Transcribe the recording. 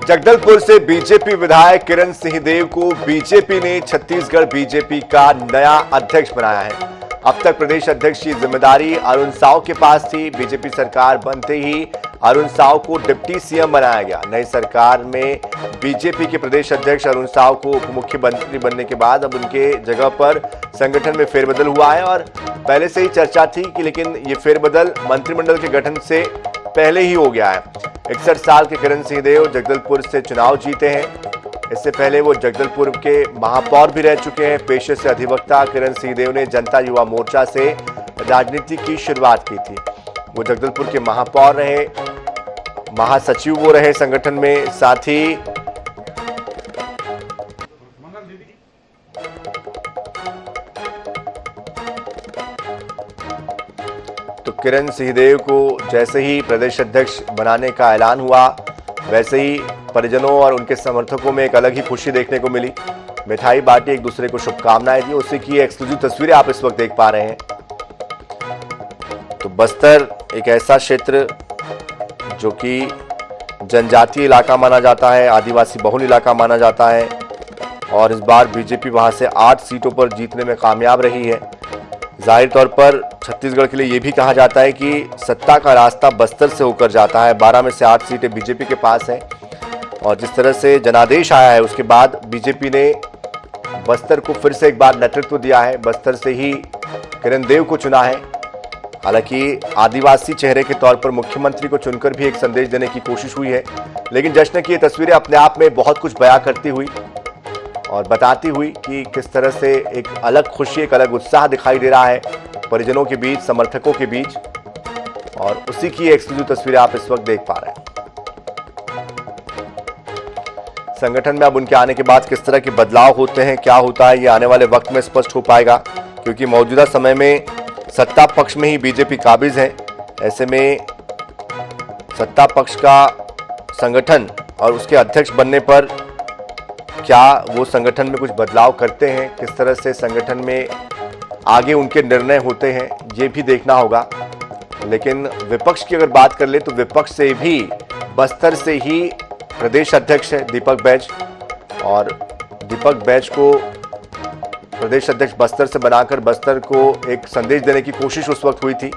जगदलपुर से बीजेपी विधायक किरण सिंहदेव को बीजेपी ने छत्तीसगढ़ बीजेपी का नया अध्यक्ष बनाया है। अब तक प्रदेश अध्यक्ष की जिम्मेदारी अरुण साव के पास थी। बीजेपी सरकार बनते ही अरुण साव को डिप्टी सीएम बनाया गया। नई सरकार में बीजेपी के प्रदेश अध्यक्ष अरुण साव को उप मुख्यमंत्री बनने के बाद अब उनके जगह पर संगठन में फेरबदल हुआ है और पहले से ही चर्चा थी कि लेकिन ये फेरबदल मंत्रिमंडल के गठन से पहले ही हो गया है। 61 साल के किरण सिंहदेव जगदलपुर से चुनाव जीते हैं। इससे पहले वो जगदलपुर के महापौर भी रह चुके हैं। पेशे से अधिवक्ता किरण सिंहदेव ने जनता युवा मोर्चा से राजनीति की शुरुआत की थी। वो जगदलपुर के महापौर रहे, महासचिव वो रहे संगठन में, साथ ही तो किरण सिंहदेव को जैसे ही प्रदेश अध्यक्ष बनाने का ऐलान हुआ वैसे ही परिजनों और उनके समर्थकों में एक अलग ही खुशी देखने को मिली। मिठाई बांटी, एक दूसरे को शुभकामनाएं दी। उसी की एक्सक्लूसिव तस्वीरें आप इस वक्त देख पा रहे हैं। तो बस्तर एक ऐसा क्षेत्र जो कि जनजातीय इलाका माना जाता है, आदिवासी बहुल इलाका माना जाता है और इस बार बीजेपी वहां से 8 सीटों पर जीतने में कामयाब रही है। जाहिर तौर पर छत्तीसगढ़ के लिए यह भी कहा जाता है कि सत्ता का रास्ता बस्तर से होकर जाता है। 12 में से 8 सीटें बीजेपी के पास हैं और जिस तरह से जनादेश आया है उसके बाद बीजेपी ने बस्तर को फिर से एक बार नेतृत्व दिया है। बस्तर से ही किरण देव को चुना है। हालांकि आदिवासी चेहरे के तौर पर मुख्यमंत्री को चुनकर भी एक संदेश देने की कोशिश हुई है, लेकिन जश्न की ये तस्वीरें अपने आप में बहुत कुछ बयां करती हुई और बताती हुई कि किस तरह से एक अलग खुशी, एक अलग उत्साह दिखाई दे रहा है परिजनों के बीच, समर्थकों के बीच, और उसी की एक्सक्लूसिव तस्वीरें आप इस वक्त देख पा रहे हैं। संगठन में अब उनके आने के बाद किस तरह के बदलाव होते हैं, क्या होता है, ये आने वाले वक्त में स्पष्ट हो पाएगा, क्योंकि मौजूदा समय में सत्ता पक्ष में ही बीजेपी काबिज है। ऐसे में सत्ता पक्ष का संगठन और उसके अध्यक्ष बनने पर क्या वो संगठन में कुछ बदलाव करते हैं, किस तरह से संगठन में आगे उनके निर्णय होते हैं, ये भी देखना होगा। लेकिन विपक्ष की अगर बात कर ले तो विपक्ष से भी बस्तर से ही प्रदेश अध्यक्ष है दीपक बैज, और दीपक बैज को प्रदेश अध्यक्ष बस्तर से बनाकर बस्तर को एक संदेश देने की कोशिश उस वक्त हुई थी।